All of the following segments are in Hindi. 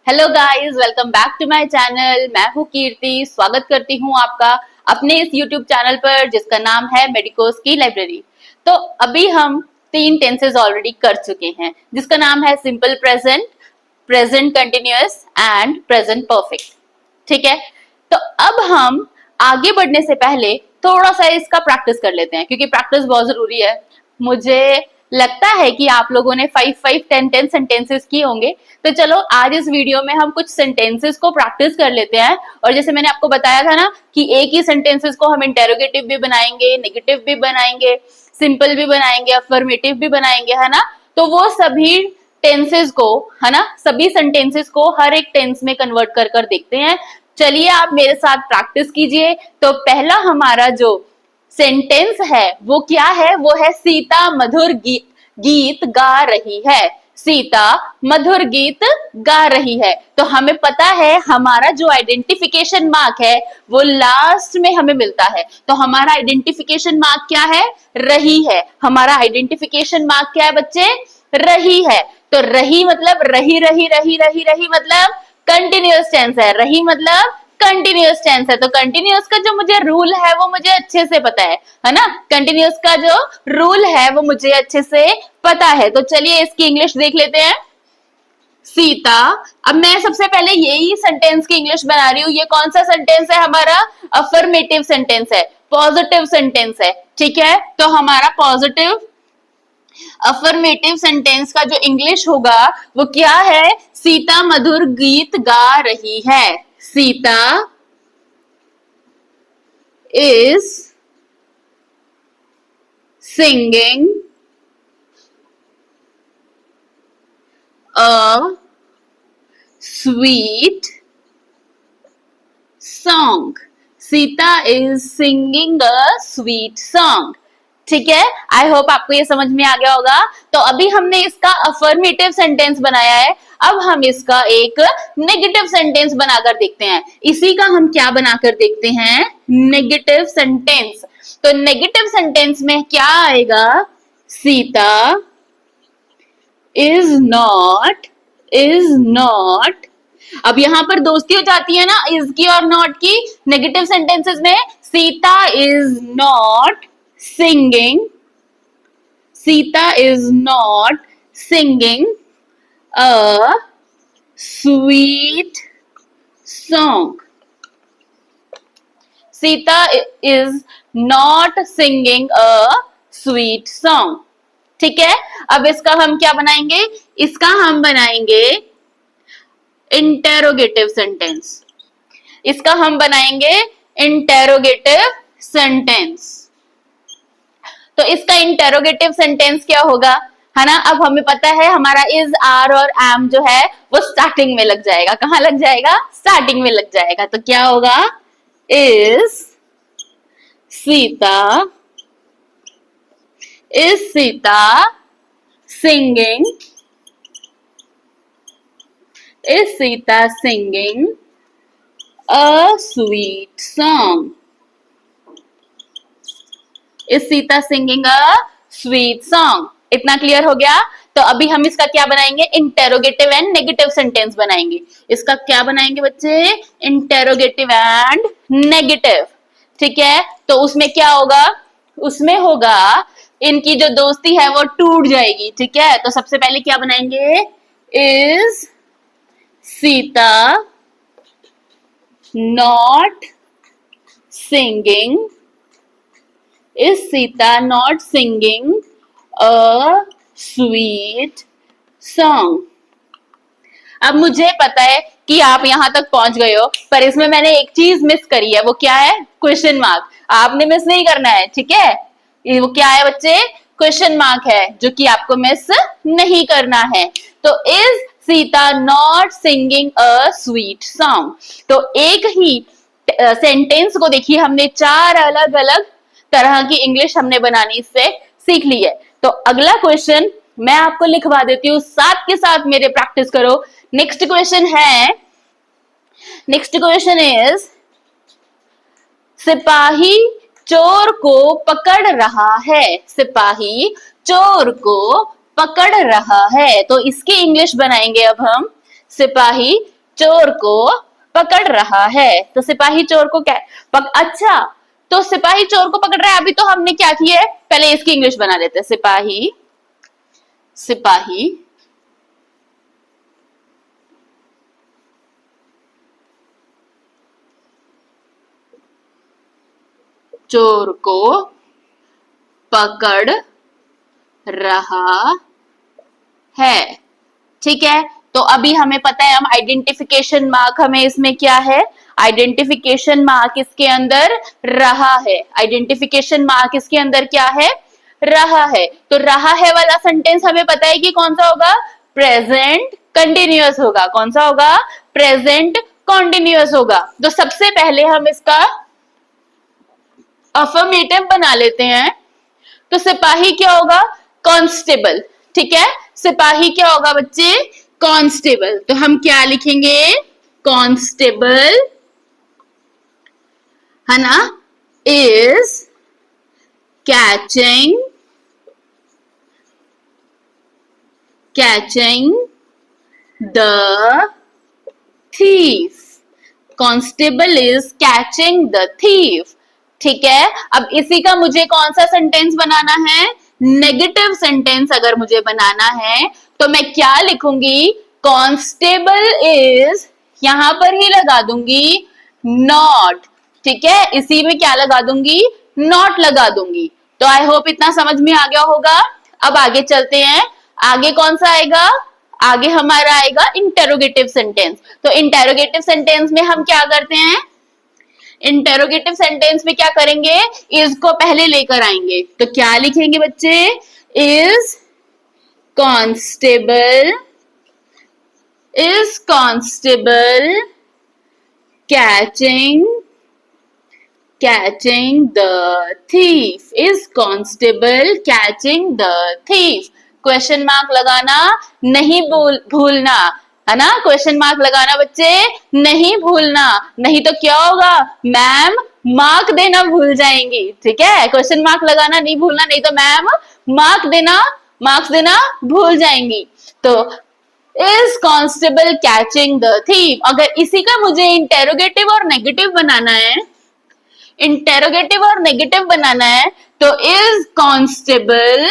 Hello guys, welcome back to my channel. मैं हूँ कीर्ति। स्वागत करती हूँ आपका अपने इस यूट्यूब चैनल पर जिसका नाम है मेडिकोस की लाइब्रेरी। तो अभी हम 3 टेंसेस ऑलरेडी कर चुके हैं जिसका नाम है simple present, present continuous and present perfect. ठीक है, तो अब हम आगे बढ़ने से पहले थोड़ा सा इसका प्रैक्टिस कर लेते हैं क्योंकि प्रैक्टिस बहुत जरूरी है। मुझे लगता है कि आप लोगों ने 5 10 सेंटेंसेस किए होंगे। तो चलो आज इस वीडियो में हम कुछ सेंटेंसेस को प्रैक्टिस कर लेते हैं। और जैसे मैंने आपको बताया था ना कि एक ही सेंटेंसेस को हम इंटेरोगेटिव भी बनाएंगे, नेगेटिव भी बनाएंगे, सिंपल भी बनाएंगे, अफर्मेटिव भी बनाएंगे, है ना। तो वो सभी टेंसेस को, है ना, सभी सेंटेंसेस को हर एक टेंस में कन्वर्ट कर कर देखते हैं। चलिए आप मेरे साथ प्रैक्टिस कीजिए। तो पहला हमारा जो सेंटेंस है वो क्या है? वो है सीता मधुर गीत गा रही है। सीता मधुर गीत गा रही है। तो हमें पता है हमारा जो आइडेंटिफिकेशन मार्क है वो लास्ट में हमें मिलता है। तो हमारा आइडेंटिफिकेशन मार्क क्या है? रही है। हमारा आइडेंटिफिकेशन मार्क क्या है बच्चे? रही है। तो रही मतलब रही रही रही रही रही मतलब कंटिन्यूअस टेंस है। रही मतलब कंटिन्यूअस टेंस है। तो कंटिन्यूअस का जो मुझे रूल है वो मुझे अच्छे से पता है ना। कंटिन्यूअस का जो रूल है वो मुझे अच्छे से पता है। तो चलिए इसकी इंग्लिश देख लेते हैं। सीता, अब मैं सबसे पहले यही सेंटेंस की इंग्लिश बना रही हूँ। ये कौन सा सेंटेंस है? हमारा अफर्मेटिव सेंटेंस है, पॉजिटिव सेंटेंस है। ठीक है, तो हमारा पॉजिटिव अफर्मेटिव सेंटेंस का जो इंग्लिश होगा वो क्या है? सीता मधुर गीत गा रही है। Sita is singing a sweet song. Sita is singing a sweet song. ठीक है, आई होप आपको ये समझ में आ गया होगा। तो अभी हमने इसका अफर्मेटिव सेंटेंस बनाया है। अब हम इसका एक नेगेटिव सेंटेंस बनाकर देखते हैं। इसी का हम क्या बनाकर देखते हैं? Negative sentence. तो नेगेटिव सेंटेंस में क्या आएगा? Sita is not. अब यहां पर दोस्ती हो जाती है ना इज की और नॉट की। नेगेटिव सेंटेंसेस में Sita is not singing, Sita is not singing a sweet song. Sita is not singing a sweet song. ठीक है, अब इसका हम क्या बनाएंगे? इसका हम बनाएंगे इंटेरोगेटिव सेंटेंस। इसका हम बनाएंगे इंटेरोगेटिव सेंटेंस। तो इसका इंटेरोगेटिव सेंटेंस क्या होगा, है ना। अब हमें पता है हमारा इज, आर और एम जो है वो स्टार्टिंग में लग जाएगा। कहां लग जाएगा? स्टार्टिंग में लग जाएगा। तो क्या होगा? Is Sita singing, a sweet song. Is Sita singing a sweet song. इतना क्लियर हो गया। तो अभी हम इसका क्या बनाएंगे? इंटेरोगेटिव एंड नेगेटिव सेंटेंस बनाएंगे। इसका क्या बनाएंगे बच्चे? Interrogative and negative. ठीक है, तो उसमें क्या होगा? उसमें होगा इनकी जो दोस्ती है वो टूट जाएगी। ठीक है, तो सबसे पहले क्या बनाएंगे? Is Sita not singing, Is Sita not singing a sweet song? अब मुझे पता है कि आप यहां तक पहुंच गए हो, पर इसमें मैंने एक चीज मिस करी है। वो क्या है? Question mark. आपने मिस नहीं करना है। ठीक है, वो क्या है बच्चे? क्वेश्चन मार्क है जो कि आपको मिस नहीं करना है। तो is Sita not singing a sweet song. तो एक ही सेंटेंस को देखिए, हमने 4 अलग अलग तरह की इंग्लिश हमने बनानी इससे सीख ली है। तो अगला क्वेश्चन मैं आपको लिखवा देती हूँ, साथ के साथ मेरे प्रैक्टिस करो। नेक्स्ट क्वेश्चन इज सिपाही चोर को पकड़ रहा है। सिपाही चोर को पकड़ रहा है। तो इसकी इंग्लिश बनाएंगे अब हम। सिपाही चोर को पकड़ रहा है। तो सिपाही चोर को क्या अच्छा, तो सिपाही चोर को पकड़ रहा है। अभी तो हमने क्या किया है, पहले इसकी इंग्लिश बना लेते हैं। सिपाही चोर को पकड़ रहा है। ठीक है, तो अभी हमें पता है, हम आइडेंटिफिकेशन मार्क, हमें इसमें क्या है, आइडेंटिफिकेशन मार्क इसके अंदर रहा है। आइडेंटिफिकेशन मार्क इसके अंदर क्या है, रहा है। तो रहा है वाला सेंटेंस हमें पता है कि कौन सा होगा, प्रेजेंट कंटिन्यूअस होगा। कौन सा होगा, प्रेजेंट कंटिन्यूअस होगा। तो सबसे पहले हम इसका अफर्मेटिव बना लेते हैं। तो सिपाही क्या होगा, कांस्टेबल। ठीक है, सिपाही क्या होगा बच्चे, कांस्टेबल। तो हम क्या लिखेंगे, कांस्टेबल, है ना, is catching the thief. Constable is catching the thief. ठीक है, अब इसी का मुझे कौन सा सेंटेंस बनाना है, नेगेटिव सेंटेंस अगर मुझे बनाना है तो मैं क्या लिखूंगी, कांस्टेबल इज, यहां पर ही लगा दूंगी नॉट। ठीक है, इसी में क्या लगा दूंगी, नॉट लगा दूंगी। तो आई होप इतना समझ में आ गया होगा। अब आगे चलते हैं, आगे कौन सा आएगा, आगे हमारा आएगा इंटेरोगेटिव सेंटेंस। तो इंटेरोगेटिव सेंटेंस में हम क्या करते हैं, इंटेरोगेटिव सेंटेंस में क्या करेंगे, इज को पहले लेकर आएंगे। तो क्या लिखेंगे बच्चे, is constable catching the thief. Is constable catching the thief. Question mark लगाना नहीं भूलना, है ना, क्वेश्चन मार्क लगाना बच्चे नहीं भूलना, नहीं तो क्या होगा, मैम मार्क देना भूल जाएंगी। ठीक है, क्वेश्चन मार्क लगाना नहीं भूलना, नहीं तो मैम मार्क्स देना भूल जाएंगी। तो is constable catching the thief. अगर इसी का मुझे इंटेरोगेटिव और नेगेटिव बनाना है, इंटेरोगेटिव और नेगेटिव बनाना है, तो इज कांस्टेबल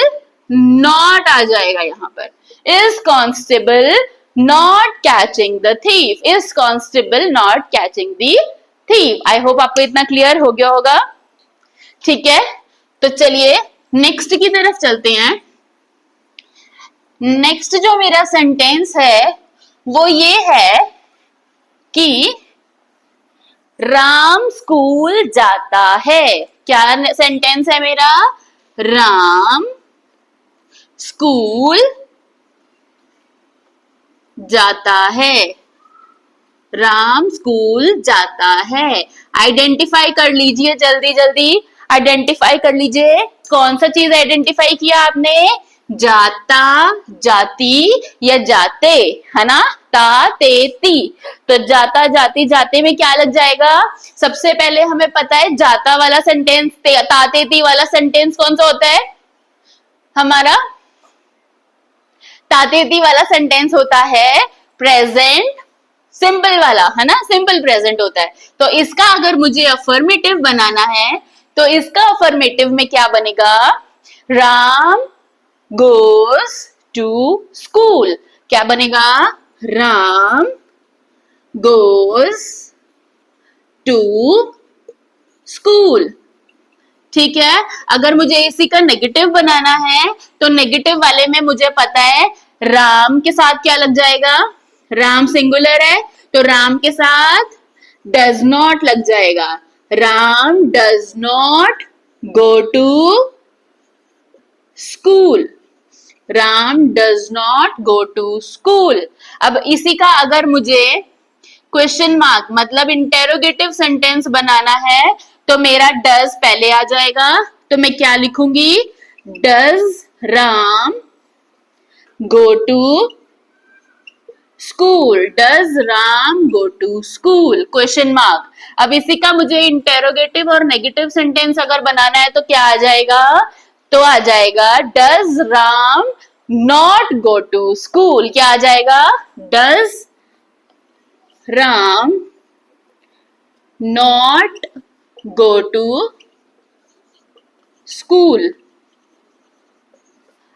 नॉट आ जाएगा यहां पर। Is constable not catching the thief. Is constable not catching the thief. I hope आपको इतना क्लियर हो गया होगा। ठीक है, तो चलिए नेक्स्ट की तरफ चलते हैं। नेक्स्ट जो मेरा सेंटेंस है वो ये है कि राम स्कूल जाता है। क्या सेंटेंस है मेरा, राम स्कूल जाता है। राम स्कूल जाता है। आइडेंटिफाई कर लीजिए, जल्दी जल्दी आइडेंटिफाई कर लीजिए। कौन सा चीज आइडेंटिफाई किया आपने, जाता, जाती या जाते, है ना, ता ते ती। तो जाता जाती जाते में क्या लग जाएगा, सबसे पहले हमें पता है जाता वाला सेंटेंस, ताते ती वाला सेंटेंस कौन सा होता है हमारा, तातेती वाला सेंटेंस होता है प्रेजेंट सिंपल वाला, है ना, सिंपल प्रेजेंट होता है। तो इसका अगर मुझे अफर्मेटिव बनाना है तो इसका अफर्मेटिव में क्या बनेगा, राम गोज टू स्कूल। क्या बनेगा, राम गोज टू स्कूल। ठीक है, अगर मुझे इसी का नेगेटिव बनाना है तो नेगेटिव वाले में मुझे पता है राम के साथ क्या लग जाएगा, राम सिंगुलर है तो राम के साथ डज नॉट लग जाएगा। Ram does not go to school. Ram does not go to school. अब इसी का अगर मुझे क्वेश्चन मार्क मतलब इंटेरोगेटिव सेंटेंस बनाना है तो मेरा डज पहले आ जाएगा। तो मैं क्या लिखूंगी, does Ram go to school. Does Ram go to school, question mark. अब इसी का मुझे इंटेरोगेटिव और नेगेटिव सेंटेंस अगर बनाना है तो क्या आ जाएगा, तो आ जाएगा does Ram not go to school. क्या आ जाएगा, does Ram not go to school.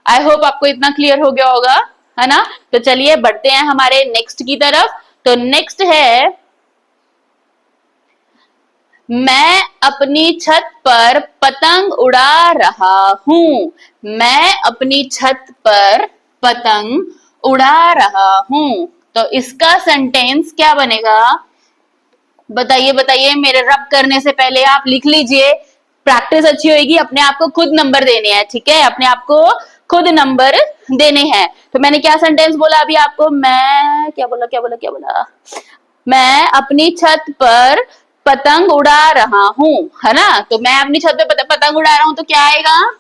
I hope आपको इतना क्लियर हो गया होगा, है ना। तो चलिए बढ़ते हैं हमारे नेक्स्ट की तरफ। तो नेक्स्ट है, मैं अपनी छत पर पतंग उड़ा रहा हूं। मैं अपनी छत पर पतंग उड़ा रहा हूं। तो इसका सेंटेंस क्या बनेगा, बताइए बताइए। मेरे रब करने से पहले आप लिख लीजिए, प्रैक्टिस अच्छी होगी। अपने आप को खुद नंबर देने हैं, ठीक है, अपने आप को खुद नंबर देने हैं। तो मैंने क्या सेंटेंस बोला अभी आपको, मैं क्या बोला, मैं अपनी छत पर पतंग उड़ा रहा हूं, है ना। तो मैं अपनी छत पे पतंग उड़ा रहा हूं, तो क्या आएगा,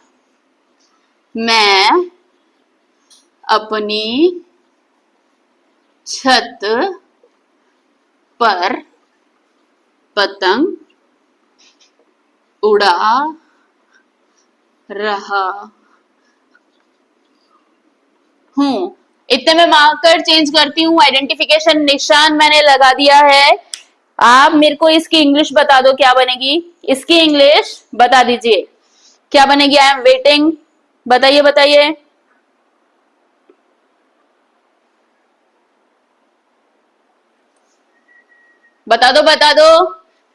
मैं अपनी छत पर पतंग उड़ा रहा हूं। इतने में मार्कर चेंज करती हूँ, आइडेंटिफिकेशन निशान मैंने लगा दिया है। आप मेरे को इसकी इंग्लिश बता दो क्या बनेगी, इसकी इंग्लिश बता दीजिए क्या बनेगी। आई एम वेटिंग, बताइए बताइए। बता दो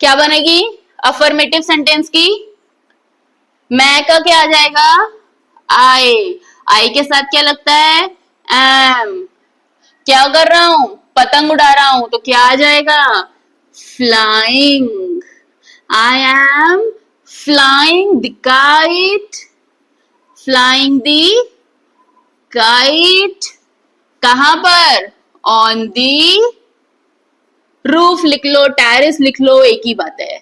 क्या बनेगी अफर्मेटिव सेंटेंस की। मैं का क्या आ जाएगा, आई। आई के साथ क्या लगता है, एम। क्या कर रहा हूं, पतंग उड़ा रहा हूं, तो क्या आ जाएगा, flying. I am flying the kite. Flying the kite कहां पर, ऑन दी रूफ लिख लो, टेरिस लिख लो, एक ही बात है,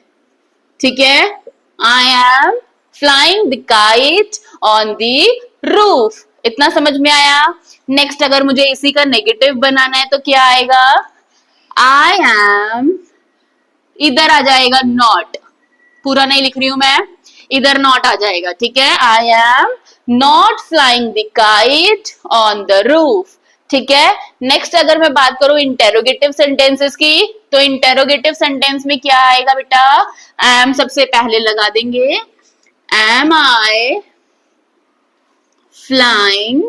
ठीक है। I am flying the kite on the roof, इतना समझ में आया। नेक्स्ट अगर मुझे इसी का नेगेटिव बनाना है तो क्या आएगा, आई एम, इधर आ जाएगा नॉट, पूरा नहीं लिख रही हूं मैं, इधर नॉट आ जाएगा, ठीक है। आई am not flying the kite on the roof, ठीक है। नेक्स्ट अगर मैं बात करूं इंटेरोगेटिव सेंटेंसेस की, तो इंटेरोगेटिव सेंटेंस में क्या आएगा बेटा, एम सबसे पहले लगा देंगे। Am I flying,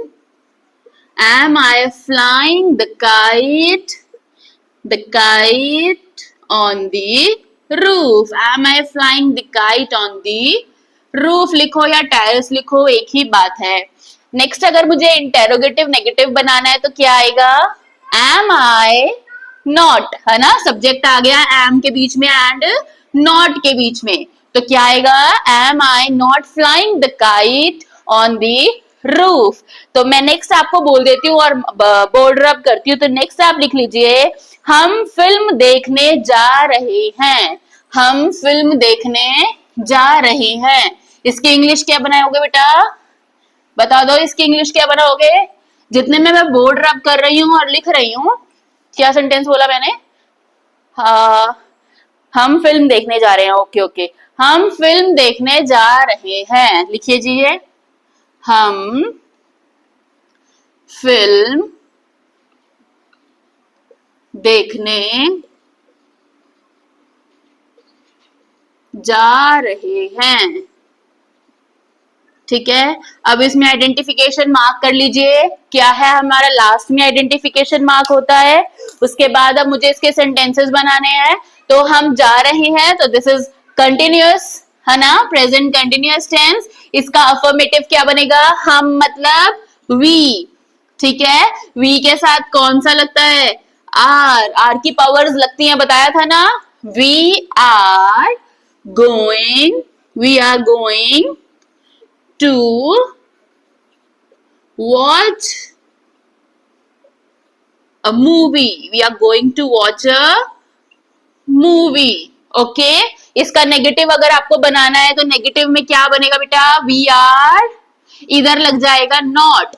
am I flying the kite on the roof. Am I flying the kite on the roof लिखो या टेरेस लिखो, एक ही बात है। नेक्स्ट अगर मुझे इंटेरोगेटिव नेगेटिव बनाना है तो क्या आएगा, एम आई नॉट, है ना, सब्जेक्ट आ गया एम के बीच में एंड नॉट के बीच में, तो क्या आएगा, am I not flying the kite on the roof. तो मैं नेक्स्ट आपको बोल देती हूँ और बोर्ड रब करती हूँ। तो नेक्स्ट आप लिख लीजिए, हम फिल्म देखने जा रहे हैं। हम फिल्म देखने जा रहे हैं, इसकी इंग्लिश क्या बनाओगे बेटा, बता दो इसकी इंग्लिश क्या बनाओगे। जितने में मैं बोर्ड रब कर रही हूँ और लिख रही हूँ, क्या सेंटेंस बोला मैंने, हाँ हम फिल्म देखने जा रहे हैं, ओके ओके, हम फिल्म देखने जा रहे हैं, लिखिए जी, हम फिल्म देखने जा रहे हैं, ठीक है। अब इसमें आइडेंटिफिकेशन मार्क कर लीजिए, क्या है हमारा लास्ट में आइडेंटिफिकेशन मार्क होता है। उसके बाद अब मुझे इसके सेंटेंसेस बनाने हैं। तो हम जा रहे हैं, तो दिस इज कंटिन्यूअस, है ना, प्रेजेंट कंटिन्यूअस टेंस। इसका अफर्मेटिव क्या बनेगा, हम मतलब वी, ठीक है। वी के साथ कौन सा लगता है, आर। आर की पावर्स लगती हैं, बताया था ना। We are going, we are going to watch a movie. We are going to watch a movie. Okay, इसका नेगेटिव अगर आपको बनाना है तो नेगेटिव में क्या बनेगा बेटा, वी आर, इधर लग जाएगा नॉट,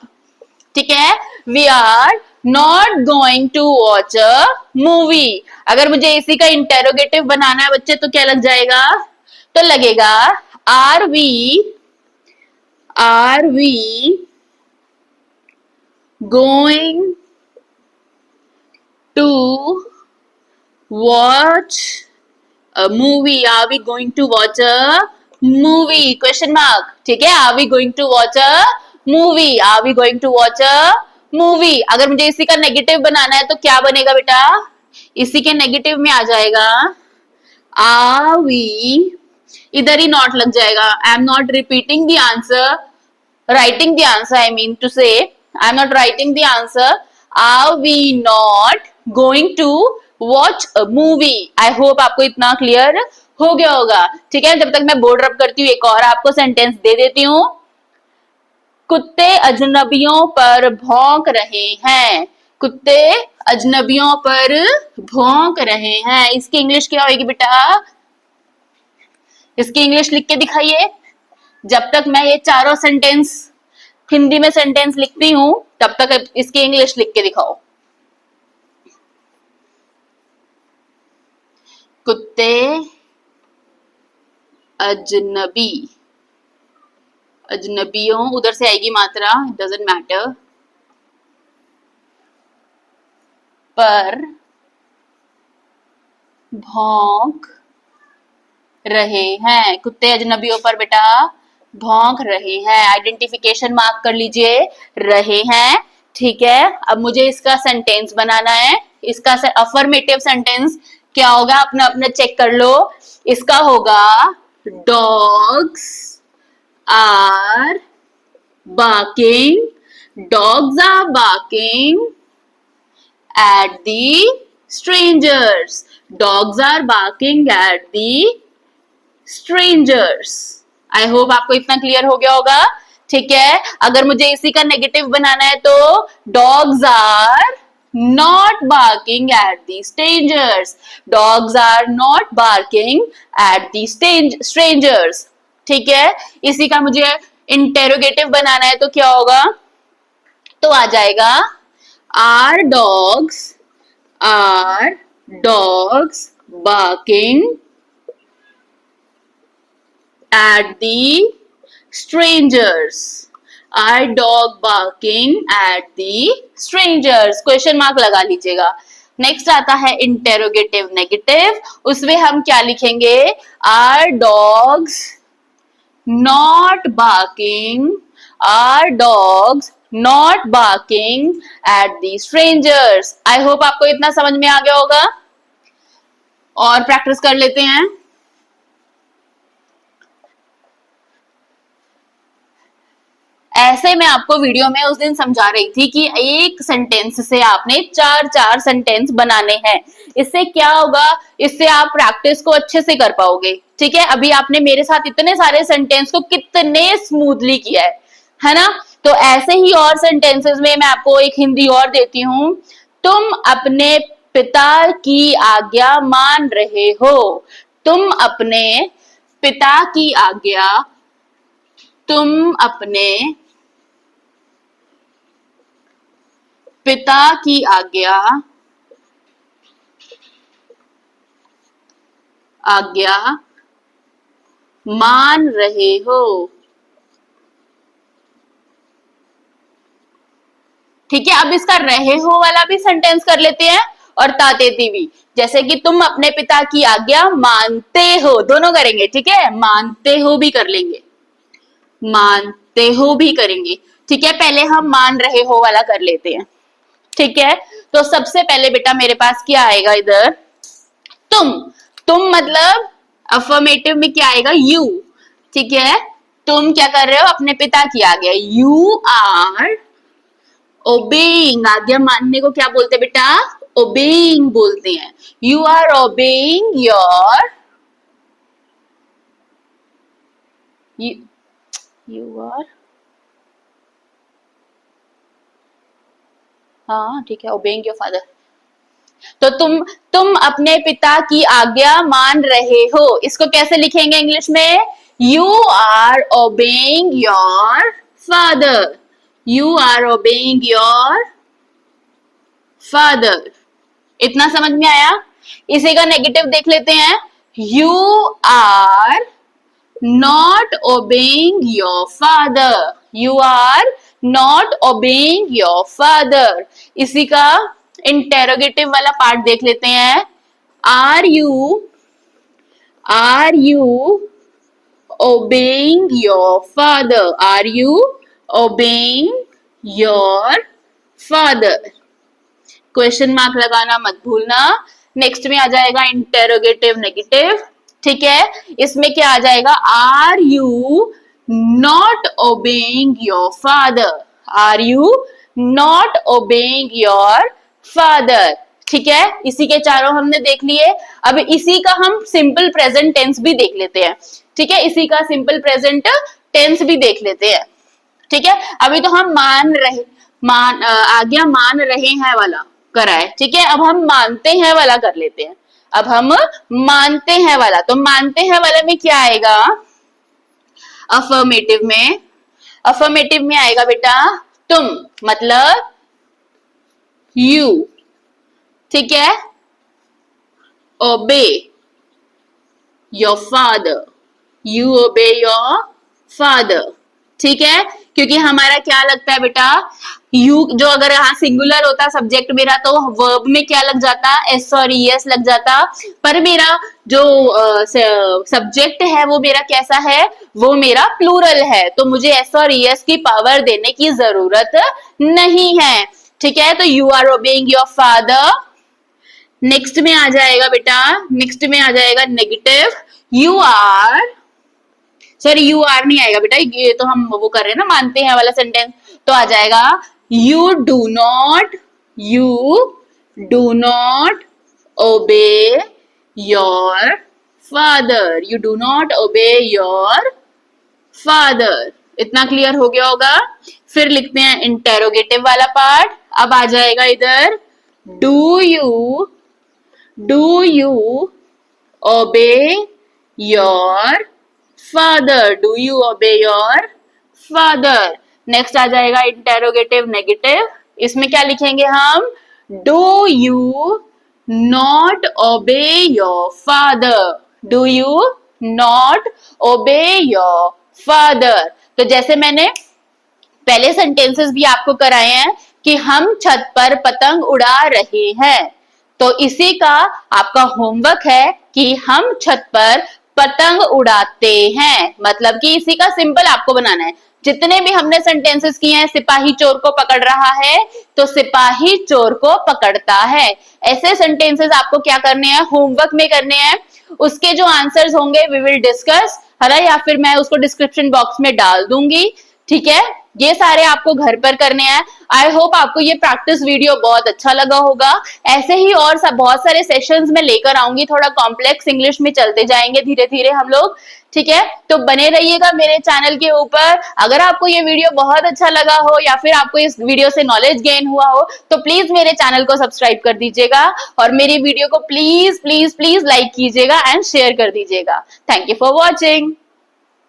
ठीक है। We are not going to watch a movie. अगर मुझे इसी का इंटेरोगेटिव बनाना है बच्चे, तो क्या लग जाएगा, तो लगेगा are we going to watch a movie? Are we going to watch a movie? Question mark. ठीक है, are we going to watch a movie? Are we going to watch a movie? अगर मुझे इसी का नेगेटिव बनाना है तो क्या बनेगा बेटा? इसी के नेगेटिव में आ जाएगा are we, इधर ही नॉट लग जाएगा. I am not repeating the answer, writing the answer, I mean to say I am not writing the answer. Are we not going to watch a movie. I hope आपको इतना क्लियर हो गया होगा. ठीक है, जब तक मैं बोर्ड रब करती हूँ एक और आपको सेंटेंस दे देती हूँ. कुत्ते अजनबियों पर भौंक रहे हैं. कुत्ते अजनबियों पर भौंक रहे हैं. इसकी इंग्लिश क्या होगी बेटा? इसकी इंग्लिश लिख के दिखाइए. जब तक मैं ये चारों सेंटेंस हिंदी में सेंटेंस लिखती हूं तब तक इसकी इंग्लिश लिख के दिखाओ. कुत्ते अजनबी, अजनबियों उधर से आएगी मात्रा, डजंट मैटर, पर भौंक रहे हैं. कुत्ते अजनबियों पर बेटा भौंक रहे हैं. आइडेंटिफिकेशन मार्क कर लीजिए, रहे हैं. ठीक है, अब मुझे इसका सेंटेंस बनाना है. इसका अफर्मेटिव सेंटेंस क्या होगा? अपना अपना चेक कर लो. इसका होगा dogs are barking, dogs are barking at the strangers, dogs are barking at the strangers. I hope आपको इतना क्लियर हो गया होगा. ठीक है, अगर मुझे इसी का नेगेटिव बनाना है तो dogs are not barking at the strangers, dogs are not barking at the strangers. ठीक है, इसी का मुझे इंटेरोगेटिव बनाना है तो क्या होगा? तो आ जाएगा are dogs barking at the strangers. Are dog barking at the strangers? Question mark लगा लीजिएगा. नेक्स्ट आता है इंटेरोगेटिव नेगेटिव. उसमें हम क्या लिखेंगे? Are dogs not barking? Are dogs not barking at the strangers? I hope आपको इतना समझ में आ गया होगा. और प्रैक्टिस कर लेते हैं. ऐसे मैं आपको वीडियो में उस दिन समझा रही थी कि एक सेंटेंस से आपने चार सेंटेंस बनाने हैं. इससे क्या होगा? इससे आप प्रैक्टिस को अच्छे से कर पाओगे. ठीक है, अभी आपने मेरे साथ इतने सारे सेंटेंस को कितने स्मूथली किया है ना? तो ऐसे ही और सेंटेंसेस में मैं आपको एक हिंदी और देती हूं. तुम अपने पिता की आज्ञा मान रहे हो. तुम अपने पिता की आज्ञा, तुम अपने पिता की आज्ञा मान रहे हो. ठीक है, अब इसका रहे हो वाला भी सेंटेंस कर लेते हैं और तातेती भी. जैसे कि तुम अपने पिता की आज्ञा मानते हो, दोनों करेंगे. ठीक है, मानते हो भी कर लेंगे, मानते हो भी करेंगे. ठीक है, पहले हम मान रहे हो वाला कर लेते हैं. ठीक है, तो सबसे पहले बेटा मेरे पास क्या आएगा इधर? तुम मतलब अफर्मेटिव में क्या आएगा? यू. ठीक है, तुम क्या कर रहे हो? अपने पिता की आज्ञा. You are obeying. आज्ञा मानने को क्या बोलते हैं बेटा? ओबेइंग बोलते हैं. You are obeying your, you are, हाँ ठीक है, ओबेइंग योर फादर. तो तुम अपने पिता की आज्ञा मान रहे हो. इसको कैसे लिखेंगे इंग्लिश में? You are obeying your father. You are obeying your father. इतना समझ में आया? इसी का नेगेटिव देख लेते हैं. You are not obeying your father. You are not obeying your father. इसी का इंटेरोगेटिव वाला पार्ट देख लेते हैं. Are you obeying your father? Are you obeying your father? Question mark लगाना मत भूलना। नेक्स्ट में आ जाएगा इंटेरोगेटिव नेगेटिव, ठीक है। इसमें क्या आ जाएगा, are you not obeying your father? Are you not obeying your father? ठीक है, इसी के चारों हमने देख लिए। अब इसी का हम सिंपल प्रेजेंट टेंस भी देख लेते हैं, ठीक है। इसी का सिंपल प्रेजेंट टेंस भी देख लेते हैं, ठीक है। अभी तो हम आज्ञा मान रहे हैं वाला करा है, ठीक है। अब हम मानते हैं वाला कर लेते हैं। अब हम मानते हैं वाला, तो मानते हैं वाले में क्या आएगा, अफर्मेटिव में आएगा बेटा तुम, मतलब यू, ठीक है। ओबे your father, you obey your father, ठीक है। क्योंकि हमारा क्या लगता है बेटा, यू जो अगर यहाँ सिंगुलर होता सब्जेक्ट मेरा, तो वर्ब में क्या लग जाता, एस और ईएस लग जाता। पर मेरा जो सब्जेक्ट है वो मेरा कैसा है, वो मेरा प्लूरल है, तो मुझे एस और ईएस की पावर देने की जरूरत नहीं है, ठीक है। तो you are obeying your father. Next में आ जाएगा बेटा, नेक्स्ट में आ जाएगा नेगेटिव, यू आर नहीं आएगा बेटा, ये तो हम वो कर रहे हैं ना, मानते हैं वाला सेंटेंस। तो आ जाएगा you do not obey your father, you do not obey your father. इतना क्लियर हो गया होगा। फिर लिखते हैं इंटेरोगेटिव वाला पार्ट। अब आ जाएगा इधर, do you obey your father, do you obey your father. Next आ जाएगा इंटेरोगेटिव नेगेटिव। इसमें क्या लिखेंगे हम, do you not obey your father, do you not obey your father. तो जैसे मैंने पहले सेंटेंसेस भी आपको कराए हैं कि हम छत पर पतंग उड़ा रहे हैं, तो इसी का आपका होमवर्क है कि हम छत पर पतंग उड़ाते हैं, मतलब कि इसी का सिंपल आपको बनाना है। जितने भी हमने सेंटेंसेस किए हैं, सिपाही चोर को पकड़ रहा है, तो सिपाही चोर को पकड़ता है। ऐसे सेंटेंसेस आपको क्या करने हैं, होमवर्क में करने हैं। उसके जो आंसर्स होंगे वी विल डिस्कस, है ना, या फिर मैं उसको डिस्क्रिप्शन बॉक्स में डाल दूंगी, ठीक है। ये सारे आपको घर पर करने हैं। आई होप आपको ये प्रैक्टिस वीडियो बहुत अच्छा लगा होगा। ऐसे ही और बहुत सारे सेशंस में लेकर आऊंगी, थोड़ा कॉम्प्लेक्स इंग्लिश में चलते जाएंगे धीरे धीरे हम लोग, ठीक है। तो बने रहिएगा मेरे चैनल के ऊपर। अगर आपको ये वीडियो बहुत अच्छा लगा हो या फिर आपको इस वीडियो से नॉलेज गेन हुआ हो, तो प्लीज मेरे चैनल को सब्सक्राइब कर दीजिएगा और मेरी वीडियो को प्लीज प्लीज प्लीज लाइक कीजिएगा एंड शेयर कर दीजिएगा। Thank you for watching.